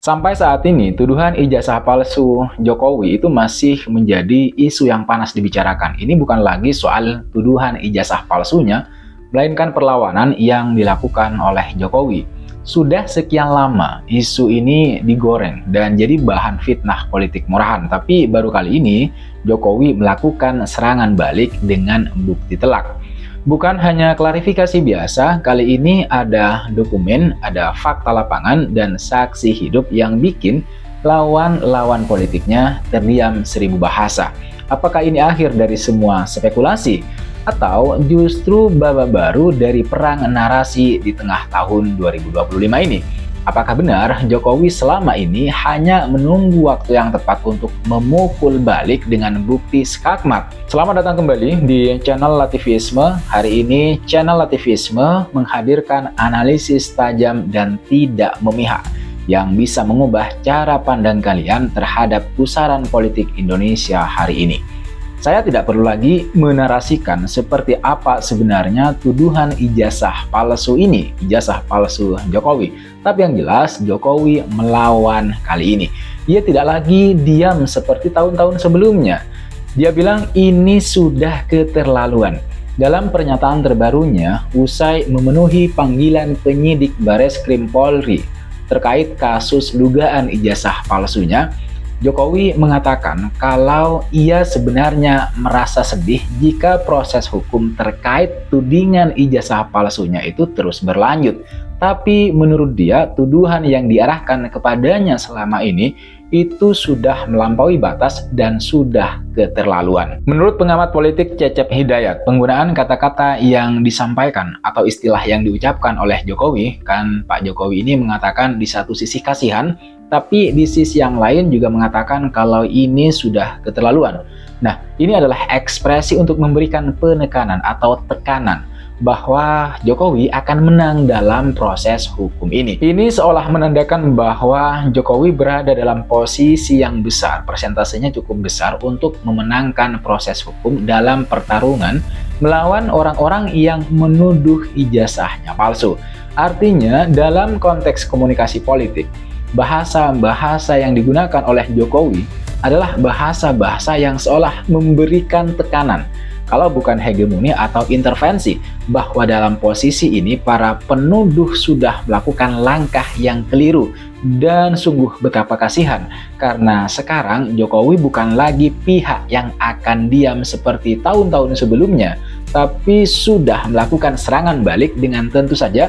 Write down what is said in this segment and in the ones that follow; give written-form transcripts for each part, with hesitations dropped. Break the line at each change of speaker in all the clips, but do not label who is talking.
Sampai saat ini, tuduhan ijazah palsu Jokowi itu masih menjadi isu yang panas dibicarakan. Ini bukan lagi soal tuduhan ijazah palsunya, melainkan perlawanan yang dilakukan oleh Jokowi. Sudah sekian lama isu ini digoreng dan jadi bahan fitnah politik murahan. Tapi baru kali ini Jokowi melakukan serangan balik dengan bukti telak. Bukan hanya klarifikasi biasa, kali ini ada dokumen, ada fakta lapangan, dan saksi hidup yang bikin lawan-lawan politiknya terdiam seribu bahasa. Apakah ini akhir dari semua spekulasi? Atau justru babak baru dari perang narasi di tengah tahun 2025 ini? Apakah benar Jokowi selama ini hanya menunggu waktu yang tepat untuk memukul balik dengan bukti skakmat? Selamat datang kembali di channel Lativisme. Hari ini channel Lativisme menghadirkan analisis tajam dan tidak memihak yang bisa mengubah cara pandang kalian terhadap pusaran politik Indonesia hari ini. Saya tidak perlu lagi menarasikan seperti apa sebenarnya tuduhan ijazah palsu ini, ijazah palsu Jokowi. Tapi yang jelas Jokowi melawan kali ini. Dia tidak lagi diam seperti tahun-tahun sebelumnya. Dia bilang ini sudah keterlaluan. Dalam pernyataan terbarunya, usai memenuhi panggilan penyidik Bareskrim Polri terkait kasus dugaan ijazah palsunya, Jokowi mengatakan kalau ia sebenarnya merasa sedih jika proses hukum terkait tudingan ijazah palsunya itu terus berlanjut. Tapi menurut dia, tuduhan yang diarahkan kepadanya selama ini itu sudah melampaui batas dan sudah keterlaluan. Menurut pengamat politik Cecep Hidayat, penggunaan kata-kata yang disampaikan atau istilah yang diucapkan oleh Jokowi, kan Pak Jokowi ini mengatakan di satu sisi kasihan, tapi di sisi yang lain juga mengatakan kalau ini sudah keterlaluan. Nah, ini adalah ekspresi untuk memberikan penekanan atau tekanan bahwa Jokowi akan menang dalam proses hukum ini. Ini seolah menandakan bahwa Jokowi berada dalam posisi yang besar, persentasenya cukup besar untuk memenangkan proses hukum dalam pertarungan melawan orang-orang yang menuduh ijazahnya palsu. Artinya, dalam konteks komunikasi politik, bahasa-bahasa yang digunakan oleh Jokowi adalah bahasa-bahasa yang seolah memberikan tekanan, kalau bukan hegemoni atau intervensi, bahwa dalam posisi ini para penuduh sudah melakukan langkah yang keliru. Dan sungguh betapa kasihan, karena sekarang Jokowi bukan lagi pihak yang akan diam seperti tahun-tahun sebelumnya, tapi sudah melakukan serangan balik dengan tentu saja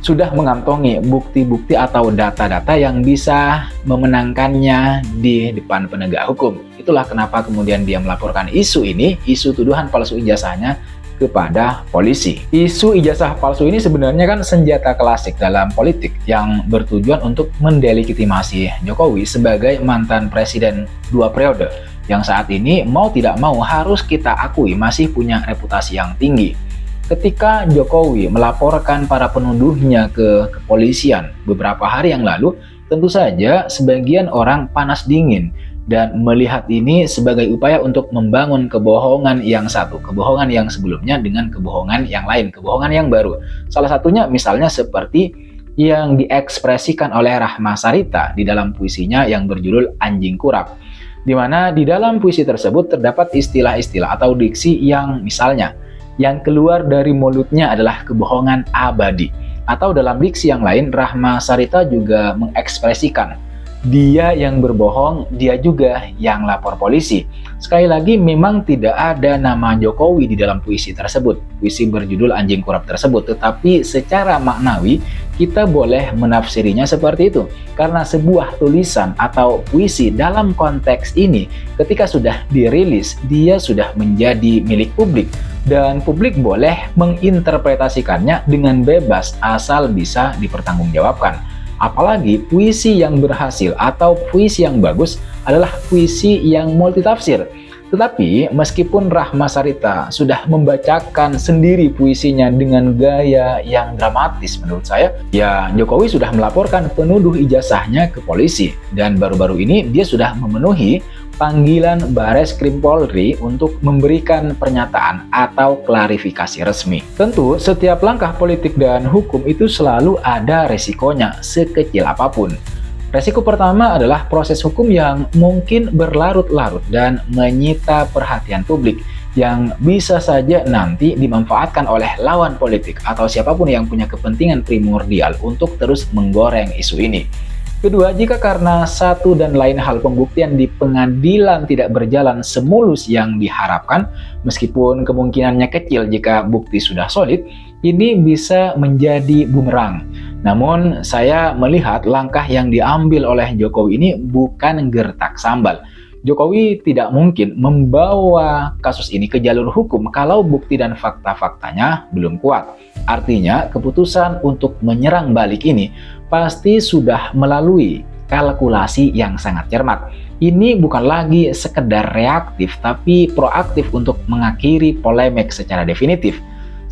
sudah mengantongi bukti-bukti atau data-data yang bisa memenangkannya di depan penegak hukum. Itulah kenapa kemudian dia melaporkan isu ini, isu tuduhan palsu ijazahnya kepada polisi. Isu ijazah palsu ini sebenarnya kan senjata klasik dalam politik yang bertujuan untuk mendelegitimasi Jokowi sebagai mantan presiden 2 periode yang saat ini mau tidak mau harus kita akui masih punya reputasi yang tinggi. Ketika Jokowi melaporkan para penuduhnya ke kepolisian beberapa hari yang lalu, tentu saja sebagian orang panas dingin dan melihat ini sebagai upaya untuk membangun kebohongan yang satu, kebohongan yang sebelumnya dengan kebohongan yang lain, kebohongan yang baru. Salah satunya misalnya seperti yang diekspresikan oleh Rahma Sarita di dalam puisinya yang berjudul Anjing Kurap, di mana di dalam puisi tersebut terdapat istilah-istilah atau diksi yang misalnya yang keluar dari mulutnya adalah kebohongan abadi. Atau dalam diksi yang lain, Rahma Sarita juga mengekspresikan dia yang berbohong, dia juga yang lapor polisi. Sekali lagi, memang tidak ada nama Jokowi di dalam puisi tersebut, puisi berjudul Anjing Kurap tersebut, tetapi secara maknawi kita boleh menafsirinya seperti itu, karena sebuah tulisan atau puisi dalam konteks ini ketika sudah dirilis, dia sudah menjadi milik publik dan publik boleh menginterpretasikannya dengan bebas asal bisa dipertanggungjawabkan. Apalagi puisi yang berhasil atau puisi yang bagus adalah puisi yang multitafsir. Tetapi meskipun Rahma Sarita sudah membacakan sendiri puisinya dengan gaya yang dramatis menurut saya, ya Jokowi sudah melaporkan penuduh ijazahnya ke polisi. Dan baru-baru ini dia sudah memenuhi panggilan Bareskrim Polri untuk memberikan pernyataan atau klarifikasi resmi. Tentu, setiap langkah politik dan hukum itu selalu ada resikonya, sekecil apapun. Resiko pertama adalah proses hukum yang mungkin berlarut-larut dan menyita perhatian publik, yang bisa saja nanti dimanfaatkan oleh lawan politik atau siapapun yang punya kepentingan primordial untuk terus menggoreng isu ini. Kedua, jika karena satu dan lain hal pembuktian di pengadilan tidak berjalan semulus yang diharapkan, meskipun kemungkinannya kecil jika bukti sudah solid, ini bisa menjadi bumerang. Namun, saya melihat langkah yang diambil oleh Jokowi ini bukan gertak sambal. Jokowi tidak mungkin membawa kasus ini ke jalur hukum kalau bukti dan fakta-faktanya belum kuat. Artinya, keputusan untuk menyerang balik ini pasti sudah melalui kalkulasi yang sangat cermat. Ini bukan lagi sekedar reaktif, tapi proaktif untuk mengakhiri polemik secara definitif.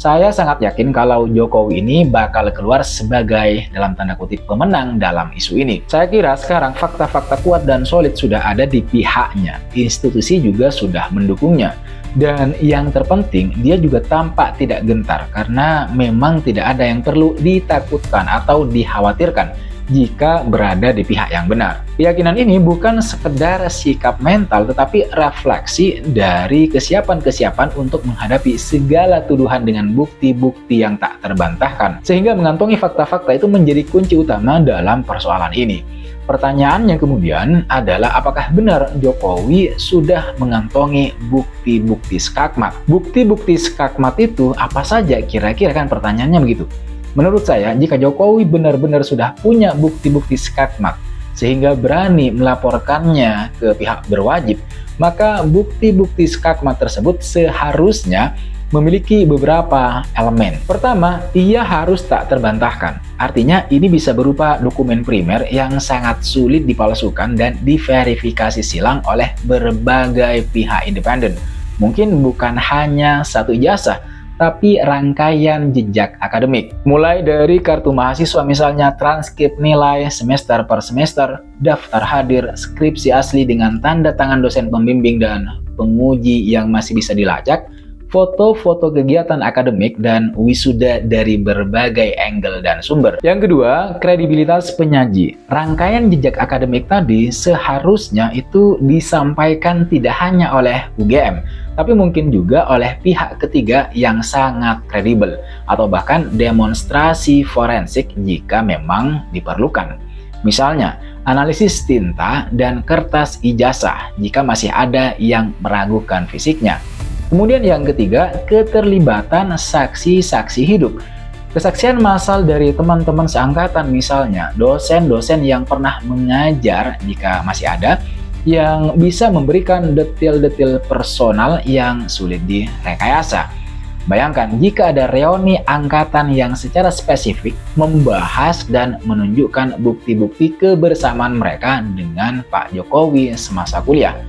Saya sangat yakin kalau Jokowi ini bakal keluar sebagai dalam tanda kutip pemenang dalam isu ini. Saya kira sekarang fakta-fakta kuat dan solid sudah ada di pihaknya. Institusi juga sudah mendukungnya. Dan yang terpenting, dia juga tampak tidak gentar karena memang tidak ada yang perlu ditakutkan atau dikhawatirkan jika berada di pihak yang benar. Keyakinan ini bukan sekedar sikap mental, tetapi refleksi dari kesiapan-kesiapan untuk menghadapi segala tuduhan dengan bukti-bukti yang tak terbantahkan. Sehingga mengantongi fakta-fakta itu menjadi kunci utama dalam persoalan ini. Pertanyaannya kemudian adalah apakah benar Jokowi sudah mengantongi bukti-bukti skakmat? Bukti-bukti skakmat itu apa saja kira-kira, kan pertanyaannya begitu. Menurut saya, jika Jokowi benar-benar sudah punya bukti-bukti skakmat sehingga berani melaporkannya ke pihak berwajib, maka bukti-bukti skakmat tersebut seharusnya memiliki beberapa elemen. Pertama, ia harus tak terbantahkan. Artinya, ini bisa berupa dokumen primer yang sangat sulit dipalsukan dan diverifikasi silang oleh berbagai pihak independen. Mungkin bukan hanya satu ijazah, tapi rangkaian jejak akademik. Mulai dari kartu mahasiswa misalnya, transkrip nilai semester per semester, daftar hadir, skripsi asli dengan tanda tangan dosen pembimbing dan penguji yang masih bisa dilacak, foto-foto kegiatan akademik, dan wisuda dari berbagai angle dan sumber. Yang kedua, kredibilitas penyaji. Rangkaian jejak akademik tadi seharusnya itu disampaikan tidak hanya oleh UGM, tapi mungkin juga oleh pihak ketiga yang sangat kredibel, atau bahkan demonstrasi forensik jika memang diperlukan. Misalnya, analisis tinta dan kertas ijazah jika masih ada yang meragukan fisiknya. Kemudian yang ketiga, keterlibatan saksi-saksi hidup. Kesaksian massal dari teman-teman seangkatan misalnya, dosen-dosen yang pernah mengajar jika masih ada, yang bisa memberikan detail-detail personal yang sulit direkayasa. Bayangkan jika ada reuni angkatan yang secara spesifik membahas dan menunjukkan bukti-bukti kebersamaan mereka dengan Pak Jokowi semasa kuliah.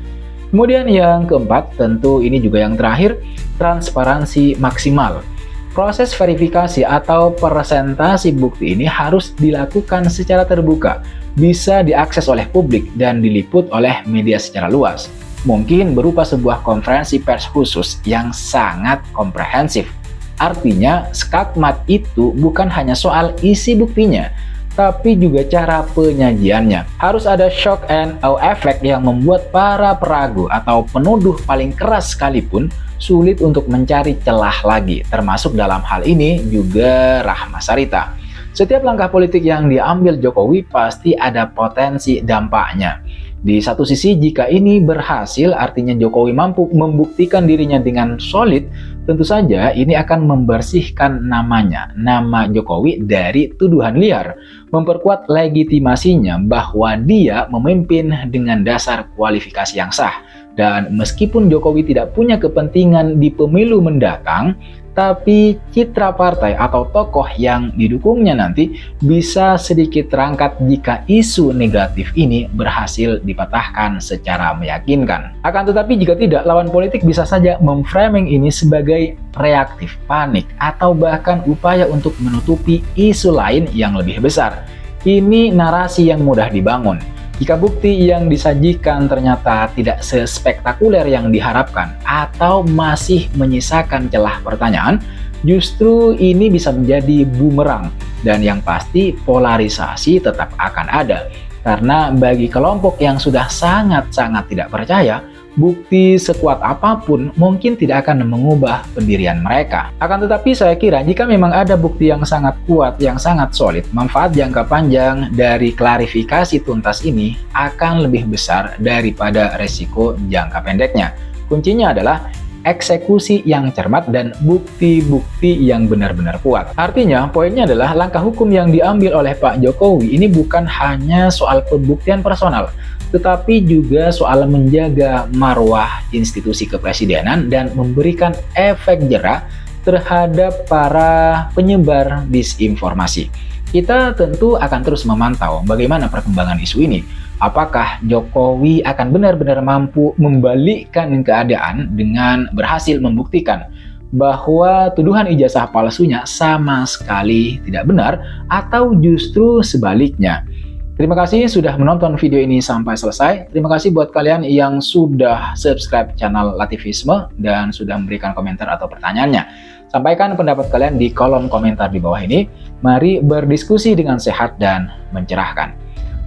Kemudian yang keempat, tentu ini juga yang terakhir, transparansi maksimal. Proses verifikasi atau presentasi bukti ini harus dilakukan secara terbuka, bisa diakses oleh publik dan diliput oleh media secara luas. Mungkin berupa sebuah konferensi pers khusus yang sangat komprehensif. Artinya, skakmat itu bukan hanya soal isi buktinya, tapi juga cara penyajiannya. Harus ada shock and awe effect yang membuat para peragu atau penuduh paling keras sekalipun sulit untuk mencari celah lagi, termasuk dalam hal ini juga Rahma Sarita. Setiap langkah politik yang diambil Jokowi pasti ada potensi dampaknya. Di satu sisi, jika ini berhasil, artinya Jokowi mampu membuktikan dirinya dengan solid, tentu saja ini akan membersihkan namanya, nama Jokowi dari tuduhan liar, memperkuat legitimasinya bahwa dia memimpin dengan dasar kualifikasi yang sah. Dan meskipun Jokowi tidak punya kepentingan di pemilu mendatang, tapi citra partai atau tokoh yang didukungnya nanti bisa sedikit terangkat jika isu negatif ini berhasil dipatahkan secara meyakinkan. Akan tetapi jika tidak, lawan politik bisa saja memframing ini sebagai reaktif, panik, atau bahkan upaya untuk menutupi isu lain yang lebih besar. Ini narasi yang mudah dibangun. Jika bukti yang disajikan ternyata tidak sespektakuler yang diharapkan atau masih menyisakan celah pertanyaan, justru ini bisa menjadi bumerang. Dan yang pasti polarisasi tetap akan ada. Karena bagi kelompok yang sudah sangat-sangat tidak percaya, bukti sekuat apapun mungkin tidak akan mengubah pendirian mereka. Akan tetapi saya kira jika memang ada bukti yang sangat kuat, yang sangat solid, manfaat jangka panjang dari klarifikasi tuntas ini akan lebih besar daripada resiko jangka pendeknya. Kuncinya adalah eksekusi yang cermat dan bukti-bukti yang benar-benar kuat. Artinya, poinnya adalah langkah hukum yang diambil oleh Pak Jokowi ini bukan hanya soal pembuktian personal, tetapi juga soal menjaga marwah institusi kepresidenan dan memberikan efek jera terhadap para penyebar disinformasi. Kita tentu akan terus memantau bagaimana perkembangan isu ini. Apakah Jokowi akan benar-benar mampu membalikkan keadaan dengan berhasil membuktikan bahwa tuduhan ijazah palsunya sama sekali tidak benar atau justru sebaliknya? Terima kasih sudah menonton video ini sampai selesai. Terima kasih buat kalian yang sudah subscribe channel Latifisme dan sudah memberikan komentar atau pertanyaannya. Sampaikan pendapat kalian di kolom komentar di bawah ini. Mari berdiskusi dengan sehat dan mencerahkan.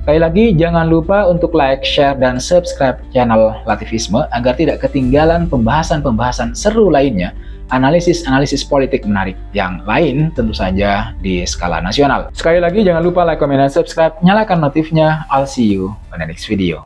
Sekali lagi, jangan lupa untuk like, share, dan subscribe channel Latifisme agar tidak ketinggalan pembahasan-pembahasan seru lainnya, analisis-analisis politik menarik yang lain tentu saja di skala nasional. Sekali lagi, jangan lupa like, comment, dan subscribe, nyalakan notifnya. I'll see you on the next video.